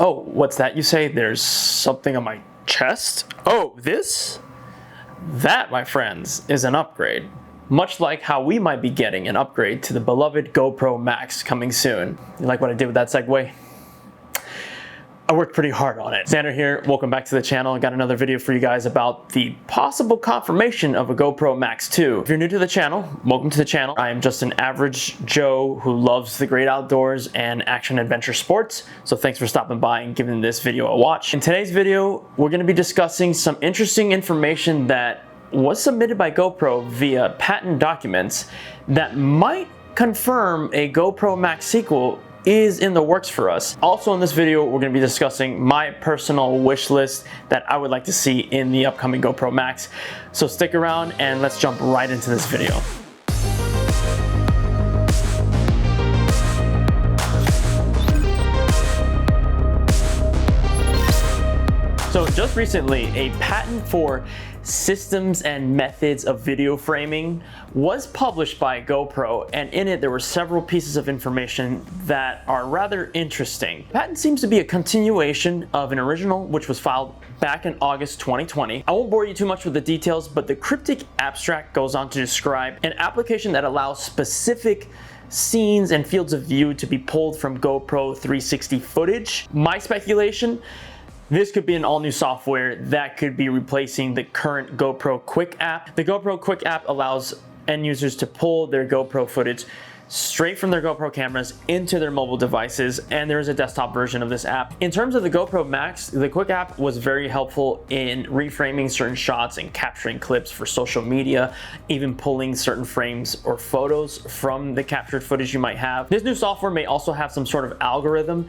Oh, what's that you say? There's something on my chest? Oh, this? That, my friends, is an upgrade. Much like how we might be getting an upgrade to the beloved GoPro Max coming soon. You like what I did with that segue? I worked pretty hard on it. Xander here, welcome back to the channel. I got another video for you guys about the possible confirmation of a GoPro Max 2. If you're new to the channel, welcome to the channel. I am just an average Joe who loves the great outdoors and action adventure sports. So thanks for stopping by and giving this video a watch. In today's video, we're gonna be discussing some interesting information that was submitted by GoPro via patent documents that might confirm a GoPro Max sequel is in the works for us. Also in this video, we're going to be discussing my personal wish list that I would like to see in the upcoming GoPro Max. So stick around and let's jump right into this video. So just recently, a patent for systems and methods of video framing was published by GoPro, and in it there were several pieces of information that are rather interesting. The patent seems to be a continuation of an original which was filed back in August 2020. I won't bore you too much with the details, but the cryptic abstract goes on to describe an application that allows specific scenes and fields of view to be pulled from GoPro 360 footage. My speculation: this could be an all-new software that could be replacing the current GoPro Quick app. The GoPro Quick app allows end users to pull their GoPro footage straight from their GoPro cameras into their mobile devices, and there is a desktop version of this app. In terms of the GoPro Max, the Quick app was very helpful in reframing certain shots and capturing clips for social media, even pulling certain frames or photos from the captured footage you might have. This new software may also have some sort of algorithm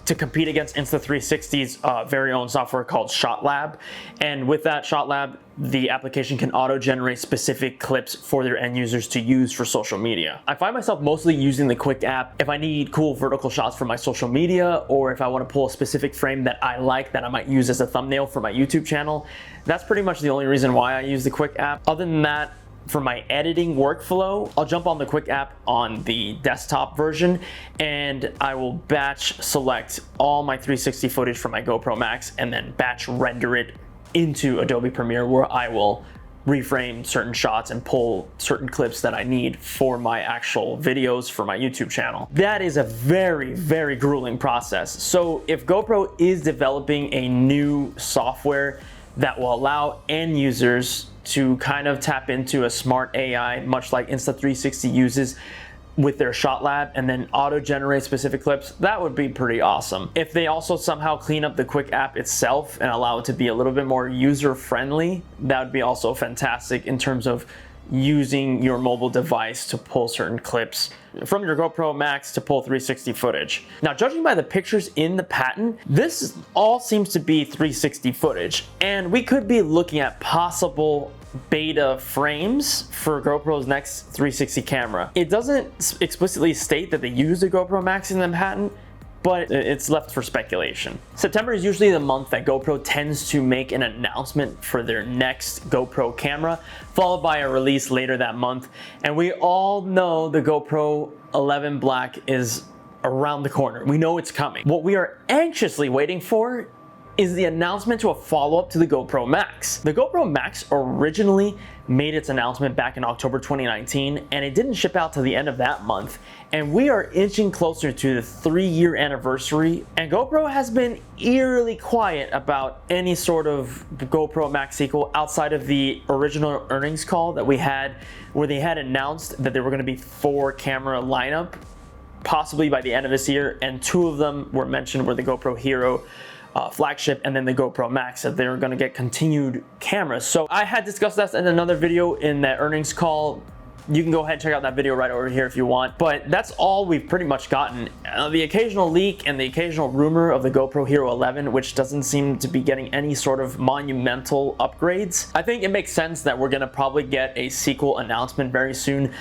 to compete against Insta360's very own software called ShotLab. And with that ShotLab, the application can auto-generate specific clips for their end users to use for social media. I find myself mostly using the Quick app if I need cool vertical shots for my social media, or if I want to pull a specific frame that I like that I might use as a thumbnail for my YouTube channel. That's pretty much the only reason why I use the Quick app. Other than that, for my editing workflow, I'll jump on the Quick app on the desktop version and I will batch select all my 360 footage from my GoPro Max and then batch render it into Adobe Premiere, where I will reframe certain shots and pull certain clips that I need for my actual videos for my YouTube channel. That is a very, very grueling process. So if GoPro is developing a new software that will allow end users to kind of tap into a smart AI, much like Insta360 uses with their ShotLab, and then auto-generate specific clips, that would be pretty awesome. If they also somehow clean up the Quick app itself and allow it to be a little bit more user-friendly, that would be also fantastic in terms of using your mobile device to pull certain clips from your GoPro Max to pull 360 footage. Now, judging by the pictures in the patent, this all seems to be 360 footage, and we could be looking at possible beta frames for GoPro's next 360 camera. It doesn't explicitly state that they use the GoPro Max in the patent, but it's left for speculation. September is usually the month that GoPro tends to make an announcement for their next GoPro camera, followed by a release later that month. And we all know the GoPro 11 Black is around the corner. We know it's coming. What we are anxiously waiting for is the announcement to a follow-up to the GoPro Max. The GoPro Max originally made its announcement back in October 2019, and it didn't ship out to the end of that month. And we are inching closer to the 3-year anniversary, and GoPro has been eerily quiet about any sort of GoPro Max sequel outside of the original earnings call that we had, where they had announced that there were gonna be 4 camera lineup, possibly by the end of this year, and 2 of them were mentioned were the GoPro Hero flagship and then the GoPro Max, that they were going to get continued cameras. So I had discussed that in another video in that earnings call. You can go ahead and check out that video right over here if you want, but that's all we've pretty much gotten. The occasional leak and the occasional rumor of the GoPro Hero 11, which doesn't seem to be getting any sort of monumental upgrades. I think it makes sense that we're going to probably get a sequel announcement very soon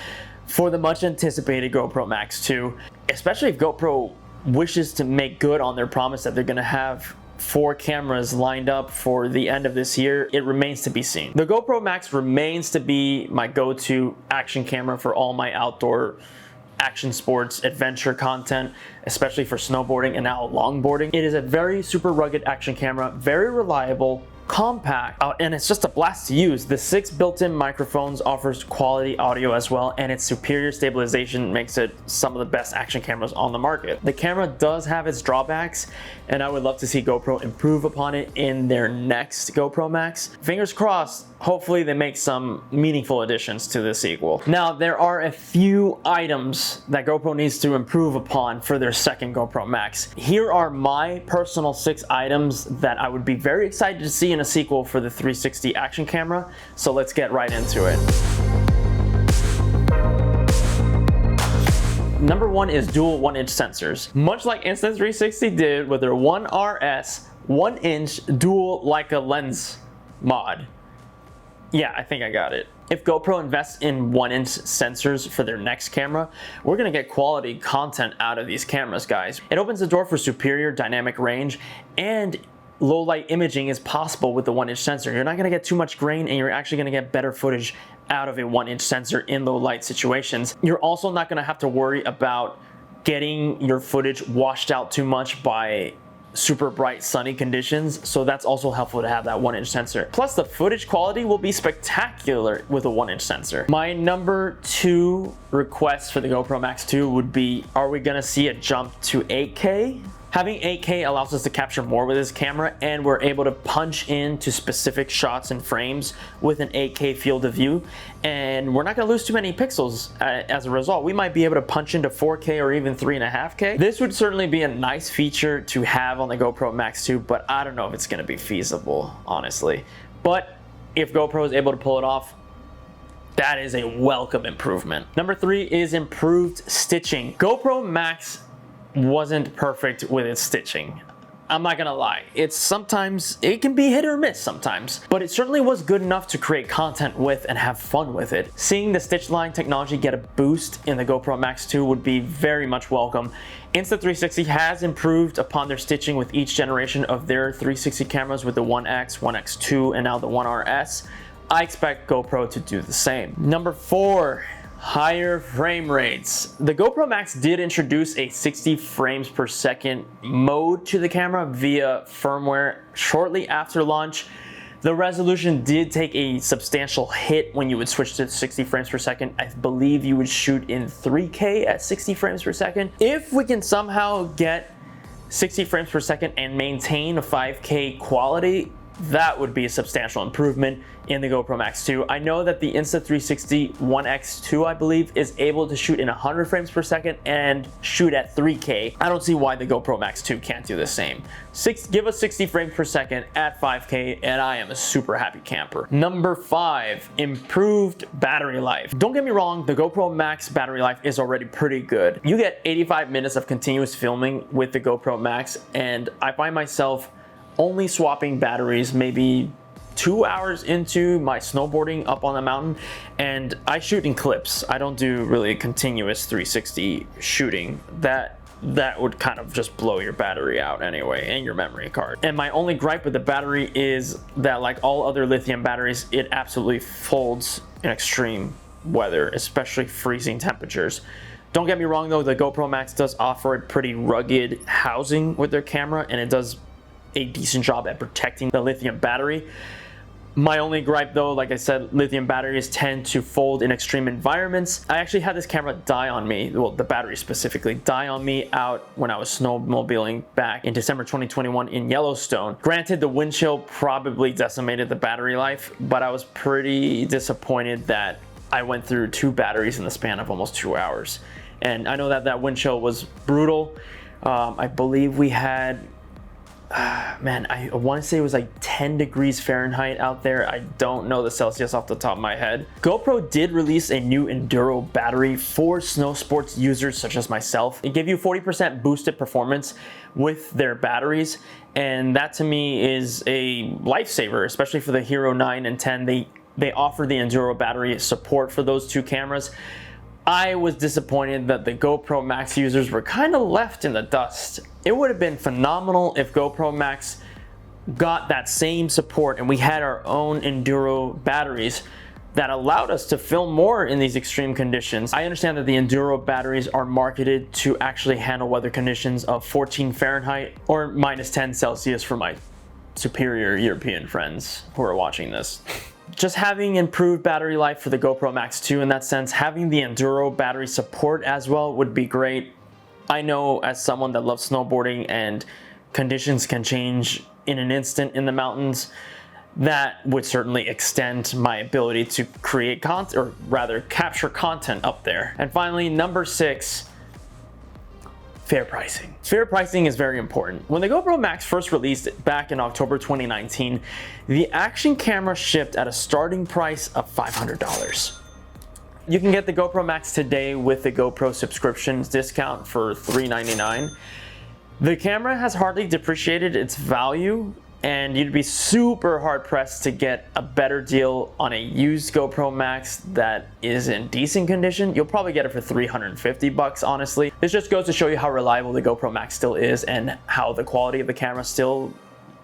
for the much anticipated GoPro Max 2, especially if GoPro wishes to make good on their promise that they're going to have 4 cameras lined up for the end of this year. It remains to be seen. The GoPro Max remains to be my go-to action camera for all my outdoor action sports, adventure content, especially for snowboarding and now longboarding. It is a very super rugged action camera, very reliable, compact, and it's just a blast to use. The 6 built-in microphones offers quality audio as well, and its superior stabilization makes it some of the best action cameras on the market. The camera does have its drawbacks, and I would love to see GoPro improve upon it in their next GoPro Max. Fingers crossed, hopefully they make some meaningful additions to the sequel. Now, there are a few items that GoPro needs to improve upon for their second GoPro Max. Here are my personal 6 items that I would be very excited to see in a sequel for the 360 action camera. So let's get right into it. Number 1 is dual 1-inch sensors. Much like Insta360 did with their 1RS 1-inch dual Leica lens mod. Yeah, I think I got it. If GoPro invests in 1-inch sensors for their next camera, we're gonna get quality content out of these cameras, guys. It opens the door for superior dynamic range, and low light imaging is possible with the 1-inch sensor. You're not gonna get too much grain, and you're actually gonna get better footage out of a 1-inch sensor in low light situations. You're also not gonna have to worry about getting your footage washed out too much by super bright sunny conditions, so that's also helpful to have that 1-inch sensor. Plus, the footage quality will be spectacular with a 1-inch sensor. My number 2 request for the GoPro Max 2 would be, are we gonna see a jump to 8K? Having 8K allows us to capture more with this camera, and we're able to punch into specific shots and frames with an 8K field of view, and we're not going to lose too many pixels as a result. We might be able to punch into 4K or even 3.5K. This would certainly be a nice feature to have on the GoPro Max 2, but I don't know if it's going to be feasible, honestly. But if GoPro is able to pull it off, that is a welcome improvement. Number 3 is improved stitching. GoPro Max wasn't perfect with its stitching. I'm not gonna lie, it can be hit or miss sometimes, but it certainly was good enough to create content with and have fun with it. Seeing the stitch line technology get a boost in the GoPro Max 2 would be very much welcome. Insta360 has improved upon their stitching with each generation of their 360 cameras with the 1X, 1X2, and now the 1RS. I expect GoPro to do the same. Number 4, higher frame rates. The GoPro Max did introduce a 60 frames per second mode to the camera via firmware shortly after launch. The resolution did take a substantial hit when you would switch to 60 frames per second. I believe you would shoot in 3K at 60 frames per second. If we can somehow get 60 frames per second and maintain a 5K quality, that would be a substantial improvement in the GoPro Max 2. I know that the Insta360 1X2, I believe, is able to shoot in 100 frames per second and shoot at 3K. I don't see why the GoPro Max 2 can't do the same. Give us 60 frames per second at 5K, and I am a super happy camper. Number 5, improved battery life. Don't get me wrong, the GoPro Max battery life is already pretty good. You get 85 minutes of continuous filming with the GoPro Max, and I find myself only swapping batteries maybe 2 hours into my snowboarding up on the mountain, and I shoot in clips. I don't do really continuous 360 shooting. That would kind of just blow your battery out anyway, and your memory card. And my only gripe with the battery is that, like all other lithium batteries, it absolutely folds in extreme weather, especially freezing temperatures. Don't get me wrong though, the GoPro Max does offer a pretty rugged housing with their camera, and it does a decent job at protecting the lithium battery. My only gripe though, like I said, lithium batteries tend to fold in extreme environments. I actually had this camera die on me, well, the battery specifically, die on me out when I was snowmobiling back in December 2021 in Yellowstone. Granted, the wind chill probably decimated the battery life, but I was pretty disappointed that I went through 2 batteries in the span of almost 2 hours. And I know that that wind chill was brutal. I believe we had man, I want to say it was like 10 degrees Fahrenheit out there. I don't know the Celsius off the top of my head. GoPro did release a new Enduro battery for snow sports users such as myself. It gave you 40% boosted performance with their batteries, and that to me is a lifesaver, especially for the Hero 9 and 10. They offer the Enduro battery support for those 2 cameras. I was disappointed that the GoPro Max users were kind of left in the dust. It would have been phenomenal if GoPro Max got that same support and we had our own Enduro batteries that allowed us to film more in these extreme conditions. I understand that the Enduro batteries are marketed to actually handle weather conditions of 14 Fahrenheit or minus 10 Celsius for my superior European friends who are watching this. Just having improved battery life for the GoPro Max 2 in that sense, having the Enduro battery support as well would be great. I know as someone that loves snowboarding and conditions can change in an instant in the mountains, that would certainly extend my ability to create content, or rather capture content up there. And finally, number 6, fair pricing. Fair pricing is very important. When the GoPro Max first released back in October 2019, the action camera shipped at a starting price of $500. You can get the GoPro Max today with the GoPro subscriptions discount for $399. The camera has hardly depreciated its value, and you'd be super hard pressed to get a better deal on a used GoPro Max that is in decent condition. You'll probably get it for $350, honestly. This just goes to show you how reliable the GoPro Max still is and how the quality of the camera still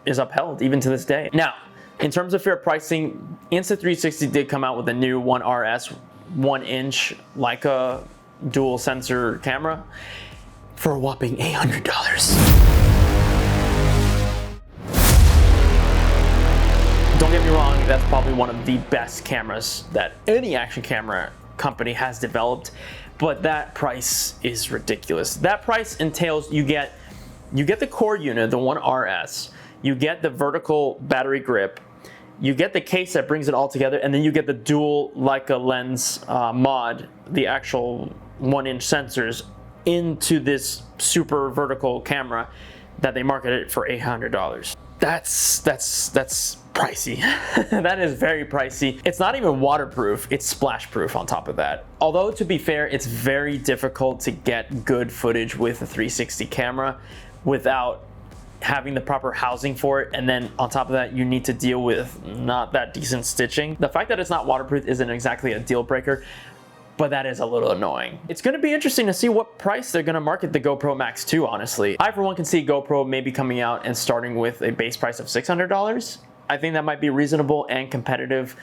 is upheld even to this day. Now, in terms of fair pricing, Insta360 did come out with a new 1RS 1-inch Leica dual sensor camera for a whopping $800. Don't get me wrong, that's probably one of the best cameras that any action camera company has developed, but that price is ridiculous. That price entails you get the core unit, the 1RS, you get the vertical battery grip, you get the case that brings it all together, and then you get the dual Leica lens mod, the actual 1-inch sensors into this super vertical camera that they marketed for $800. That's pricey. That is very pricey. It's not even waterproof, it's splash proof on top of that. Although, to be fair, it's very difficult to get good footage with a 360 camera without having the proper housing for it, and then on top of that you need to deal with not that decent stitching. The fact that it's not waterproof isn't exactly a deal breaker, but that is a little annoying. It's going to be interesting to see what price they're going to market the GoPro Max 2, honestly. I, for one, can see GoPro maybe coming out and starting with a base price of $600. I think that might be reasonable and competitive,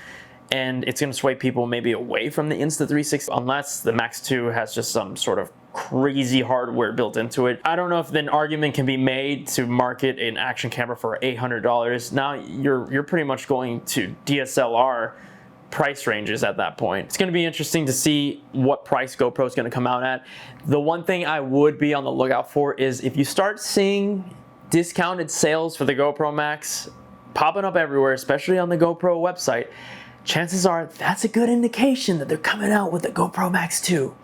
and it's going to sway people maybe away from the Insta360 unless the Max 2 has just some sort of crazy hardware built into it. I don't know if an argument can be made to market an action camera for $800. Now you're pretty much going to DSLR price ranges at that point. It's going to be interesting to see what price GoPro is going to come out at. The one thing I would be on the lookout for is if you start seeing discounted sales for the GoPro Max popping up everywhere, especially on the GoPro website, chances are that's a good indication that they're coming out with the GoPro Max 2.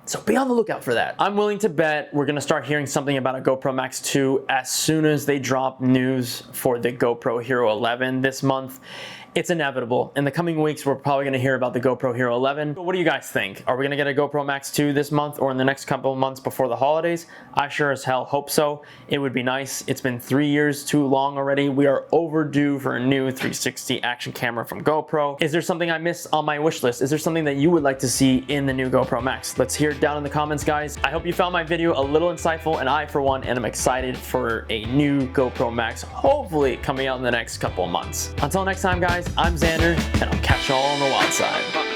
So be on the lookout for that. I'm willing to bet we're gonna start hearing something about a GoPro Max 2 as soon as they drop news for the GoPro Hero 11 this month. It's inevitable. In the coming weeks, we're probably gonna hear about the GoPro Hero 11. But what do you guys think? Are we gonna get a GoPro Max 2 this month or in the next couple of months before the holidays? I sure as hell hope so. It would be nice. It's been 3 years too long already. We are overdue for a new 360 action camera from GoPro. Is there something I missed on my wish list? Is there something that you would like to see in the new GoPro Max? Let's hear it down in the comments, guys. I hope you found my video a little insightful, and I, for one, am excited for a new GoPro Max, hopefully coming out in the next couple of months. Until next time, guys, I'm Xander, and I'll catch y'all on the wild side.